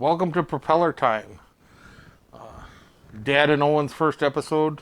Welcome to Propeller Time. Dad and Owen's first episode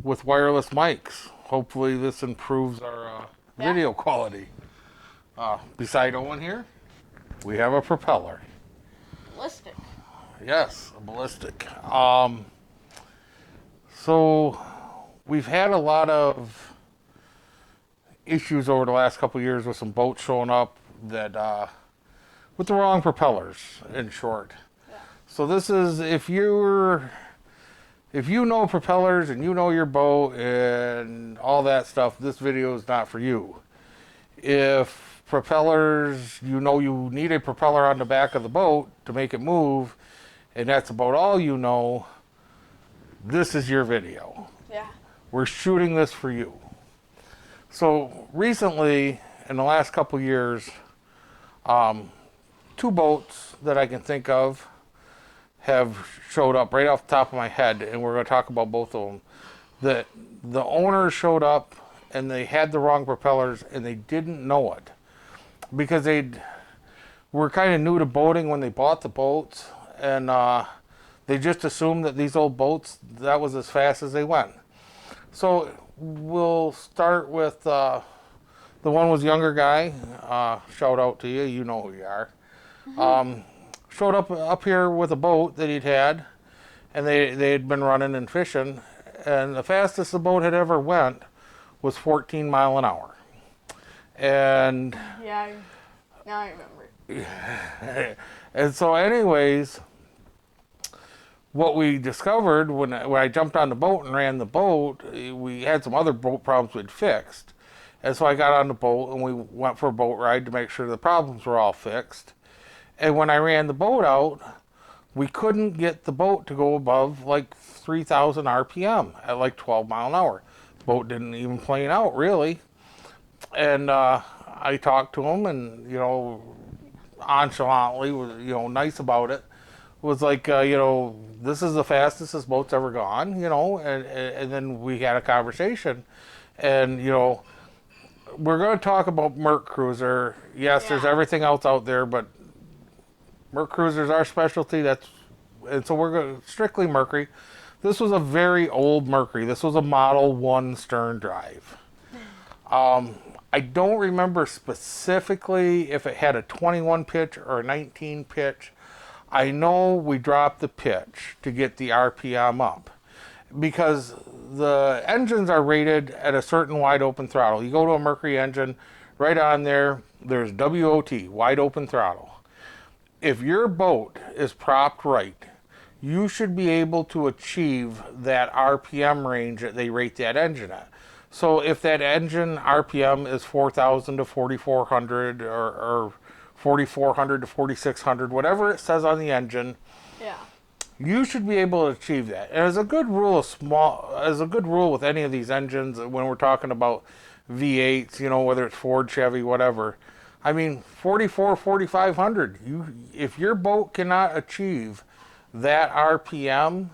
with wireless mics. Hopefully this improves our video quality. Beside Owen here, we have a propeller. Ballistic. Yes, a ballistic. So we've had a lot of issues over the last couple of years with some boats showing up that with the wrong propellers, in short. Yeah. So this is if you know propellers and you know your boat and all that stuff, this video is not for you. If propellers, you know you need a propeller on the back of the boat to make it move, and that's about all you know, this is your video. Yeah. We're shooting this for you. So recently, in the last couple years, two boats that I can think of have showed up right off the top of my head, and we're going to talk about both of them. The owners showed up and they had the wrong propellers and they didn't know it because they were kind of new to boating when they bought the boats, and they just assumed that these old boats, that was as fast as they went. So we'll start with the one was younger guy. Shout out to you, you know who you are. Showed up here with a boat that he'd had, and they had been running and fishing, and the fastest the boat had ever went was 14 mile an hour. And Yeah, now I remember. and so anyways, what we discovered when I jumped on the boat and ran the boat, we had some other boat problems we'd fixed. And so I got on the boat and we went for a boat ride to make sure the problems were all fixed. And when I ran the boat out, we couldn't get the boat to go above like 3,000 RPM at like 12 mile an hour. Boat didn't even plane out really. And I talked to him and, nonchalantly, was, nice about it. Was like, this is the fastest this boat's ever gone, and then we had a conversation. And, we're going to talk about Merc Cruiser. Yes, there's everything else out there, but Merc Cruiser is our specialty. And so we're going strictly Mercury. This was a very old Mercury. This was a Model 1 stern drive. I don't remember specifically if it had a 21 pitch or a 19 pitch. I know we dropped the pitch to get the RPM up because the engines are rated at a certain wide open throttle. You go to a Mercury engine, right on there, there's WOT, wide open throttle. If your boat is propped right, you should be able to achieve that RPM range that they rate that engine at. So if that engine RPM is 4,000 to 4,400 or 4,400 to 4,600, whatever it says on the engine, you should be able to achieve that. And as a good rule with any of these engines, when we're talking about V8s, whether it's Ford, Chevy, whatever, 4,500. If your boat cannot achieve that RPM,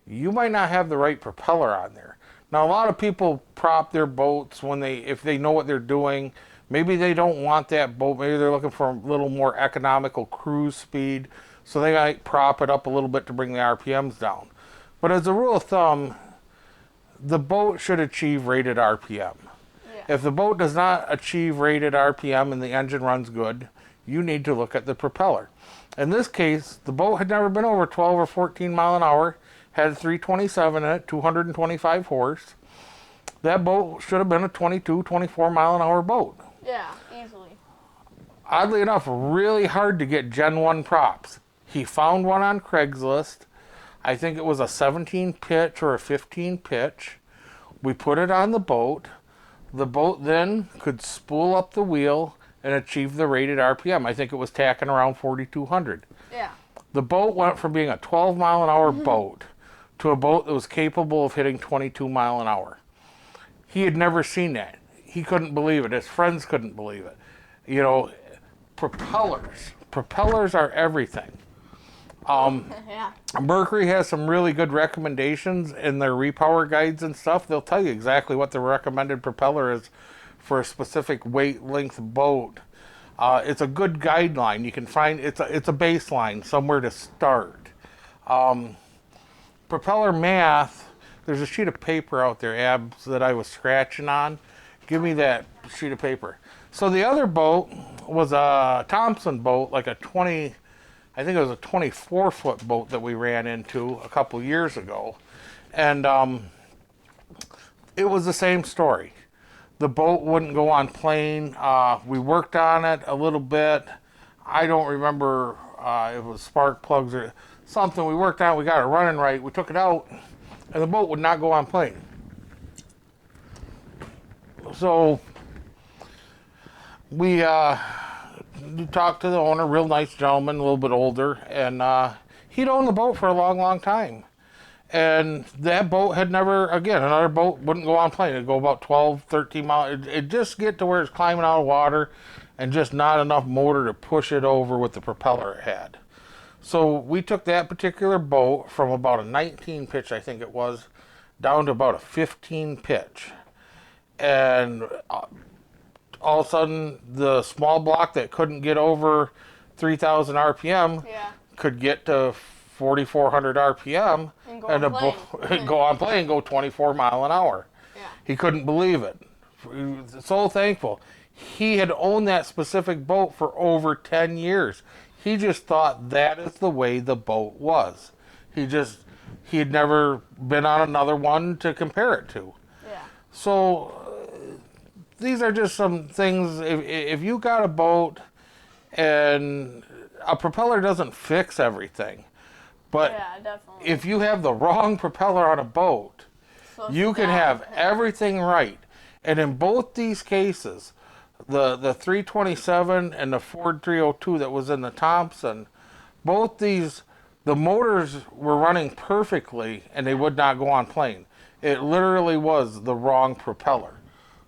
you might not have the right propeller on there. Now, a lot of people prop their boats if they know what they're doing. Maybe they don't want that boat. Maybe they're looking for a little more economical cruise speed, so they might prop it up a little bit to bring the RPMs down. But as a rule of thumb, the boat should achieve rated RPM. If the boat does not achieve rated RPM and the engine runs good, you need to look at the propeller. In this case, the boat had never been over 12 or 14 mile an hour, had 327 in it, 225 horse. That boat should have been a 22, 24 mile an hour boat. Yeah, easily. Oddly enough, really hard to get Gen 1 props. He found one on Craigslist. I think it was a 17 pitch or a 15 pitch. We put it on the boat. The boat then could spool up the wheel and achieve the rated RPM. I think it was tacking around 4,200. Yeah. The boat went from being a 12 mile an hour boat to a boat that was capable of hitting 22 mile an hour. He had never seen that. He couldn't believe it. His friends couldn't believe it. Propellers are everything. Mercury has some really good recommendations in their repower guides and stuff. They'll tell you exactly what the recommended propeller is for a specific weight length boat. It's a good guideline. You can find it's a baseline, somewhere to start. Propeller math, there's a sheet of paper out there, Abs, that I was scratching on. Give me that sheet of paper. So the other boat was a Thompson boat, like a 20, I think it was a 24-foot boat that we ran into a couple years ago. And it was the same story. The boat wouldn't go on plane. We worked on it a little bit. I don't remember if it was spark plugs or something. We worked on it. We got it running right. We took it out, and the boat would not go on plane. So we talked to the owner, real nice gentleman, a little bit older, and he'd owned the boat for a long, long time. And that boat had never, again, another boat wouldn't go on plane. It'd go about 12, 13 miles. It'd just get to where it's climbing out of water and just not enough motor to push it over with the propeller it had. So we took that particular boat from about a 19 pitch, I think it was, down to about a 15 pitch. And all of a sudden, the small block that couldn't get over 3,000 RPM could get to 4,400 RPM and go on plane, go 24 mile an hour. Yeah. He couldn't believe it. He was so thankful. He had owned that specific boat for over 10 years. He just thought that is the way the boat was. He had never been on another one to compare it to. Yeah. So these are just some things. If you got a boat, and a propeller doesn't fix everything, but Yeah, definitely. if you have the wrong propeller on a boat, So you can have everything right. And in both these cases, the 327 and the Ford 302 that was in the Thompson, both these, the motors were running perfectly and they would not go on plane. It literally was the wrong propeller.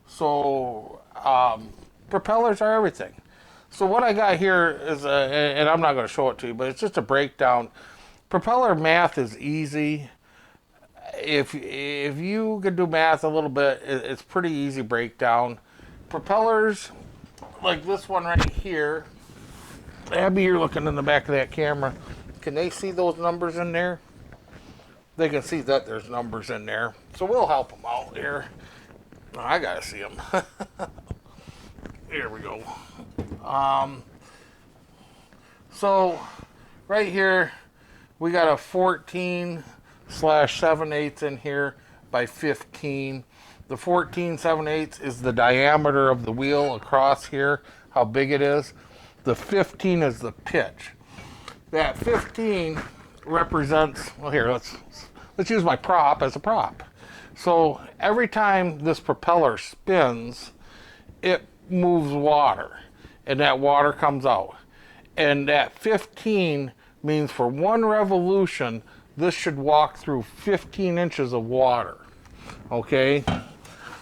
So propellers are everything. So what I got here is, and I'm not going to show it to you, but it's just a breakdown. Propeller math is easy. If you can do math a little bit, it's pretty easy breakdown. Propellers, like this one right here. Abby, you're looking in the back of that camera. Can they see those numbers in there? They can see that there's numbers in there. So we'll help them out here. Oh, I gotta see them. Here we go. So right here, we got a 14/7/8 in here by 15. The 14/7/8 is the diameter of the wheel across here, how big it is. The 15 is the pitch. That 15 represents, well here, let's use my prop as a prop. So every time this propeller spins, it moves water, and that water comes out. And that 15 means for one revolution, this should walk through 15 inches of water. Okay?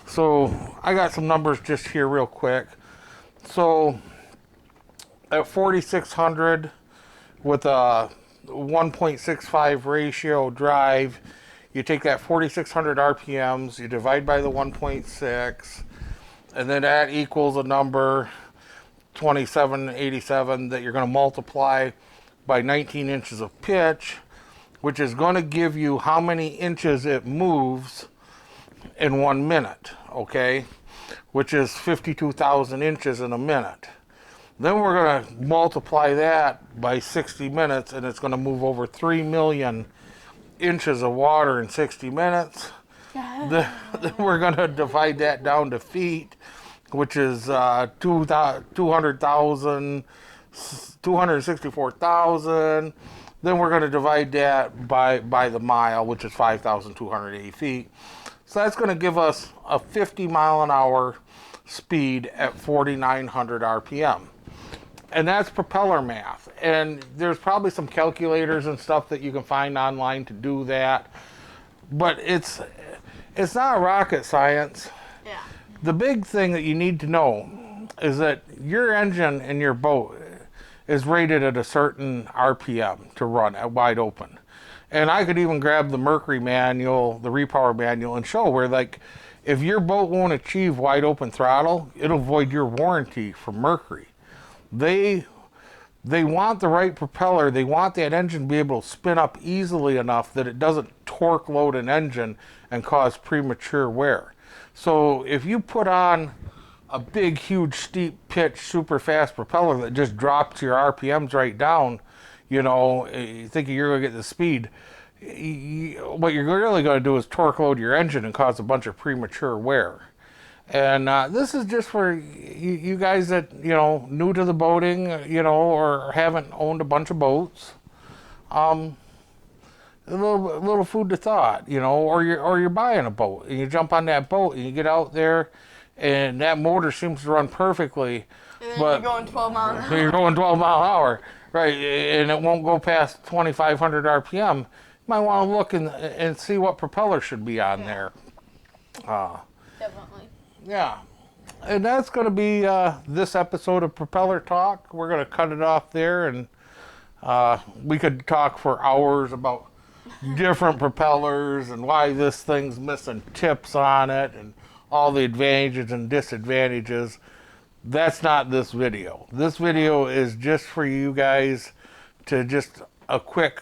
So I got some numbers just here real quick. So at 4,600 with a 1.65 ratio drive, you take that 4,600 RPMs, you divide by the 1.6, and then that equals a number, 2787, that you're going to multiply by 19 inches of pitch, which is going to give you how many inches it moves in 1 minute, okay? Which is 52,000 inches in a minute. Then we're going to multiply that by 60 minutes, and it's going to move over 3 million inches of water in 60 minutes. Then we're going to divide that down to feet, which is 264,000. Then we're going to divide that by the mile, which is 5,280 feet. So that's going to give us a 50 mile an hour speed at 4,900 RPM. And that's propeller math. And there's probably some calculators and stuff that you can find online to do that. But it's not rocket science. Yeah. The big thing that you need to know is that your engine in your boat is rated at a certain RPM to run at wide open. And I could even grab the Mercury manual, the repower manual, and show where, like, if your boat won't achieve wide open throttle, it'll void your warranty for Mercury. They want the right propeller. They want that engine to be able to spin up easily enough that it doesn't torque load an engine and cause premature wear. So if you put on a big, huge, steep pitch, super fast propeller that just drops your RPMs right down, you know, you think you're going to get the speed. What you're really going to do is torque load your engine and cause a bunch of premature wear. And this is just for you guys that, you know, new to the boating, you know, or haven't owned a bunch of boats. A little food to thought, you know, or you're buying a boat and you jump on that boat and you get out there and that motor seems to run perfectly. And then but you're going 12 miles an hour. you're going 12 mile an hour, right? And it won't go past 2,500 RPM. You might want to look and see what propeller should be on there. Definitely. Yeah. And that's going to be this episode of Propeller Talk. We're going to cut it off there, and we could talk for hours about different propellers and why this thing's missing tips on it and all the advantages and disadvantages. That's not this video. This video is just for you guys to just a quick,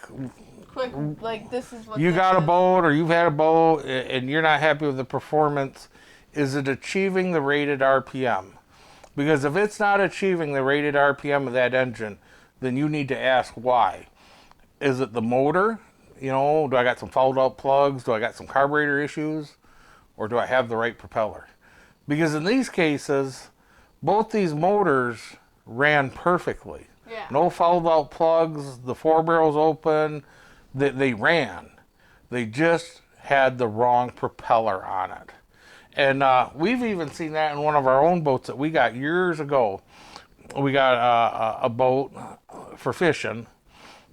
like this is what you got a boat or you've had a boat and you're not happy with the performance. Is it achieving the rated RPM? Because if it's not achieving the rated RPM of that engine, then you need to ask why. Is it the motor? You know, do I got some fouled out plugs? Do I got some carburetor issues? Or do I have the right propeller? Because in these cases, both these motors ran perfectly. Yeah. No fouled out plugs, the 4 barrels open, they ran. They just had the wrong propeller on it. And we've even seen that in one of our own boats that we got years ago. We got a boat for fishing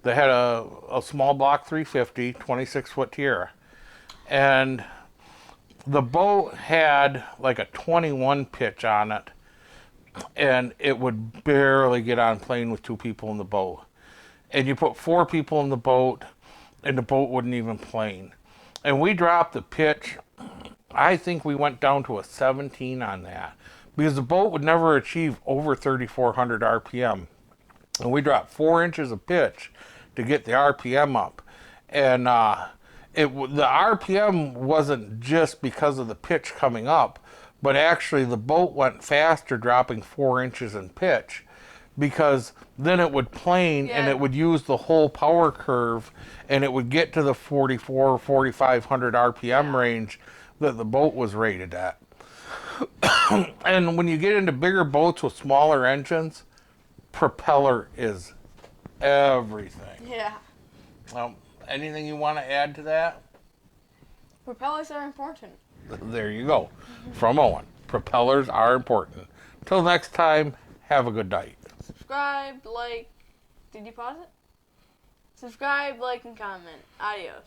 that had a small block 350, 26-foot Tierra. And the boat had like a 21 pitch on it. And it would barely get on plane with 2 people in the boat. And you put 4 people in the boat, and the boat wouldn't even plane. And we dropped the pitch. I think we went down to a 17 on that because the boat would never achieve over 3,400 RPM. And we dropped 4 inches of pitch to get the RPM up. And the RPM wasn't just because of the pitch coming up, but actually the boat went faster dropping 4 inches in pitch because then it would plane and it would use the whole power curve and it would get to the 4,500 RPM range that the boat was rated at. And when you get into bigger boats with smaller engines, propeller is everything. Yeah. Anything you want to add to that? Propellers are important. There you go. From Owen. Propellers are important. Until next time, have a good night. Subscribe, like. Did you pause it? Subscribe, like, and comment. Adios.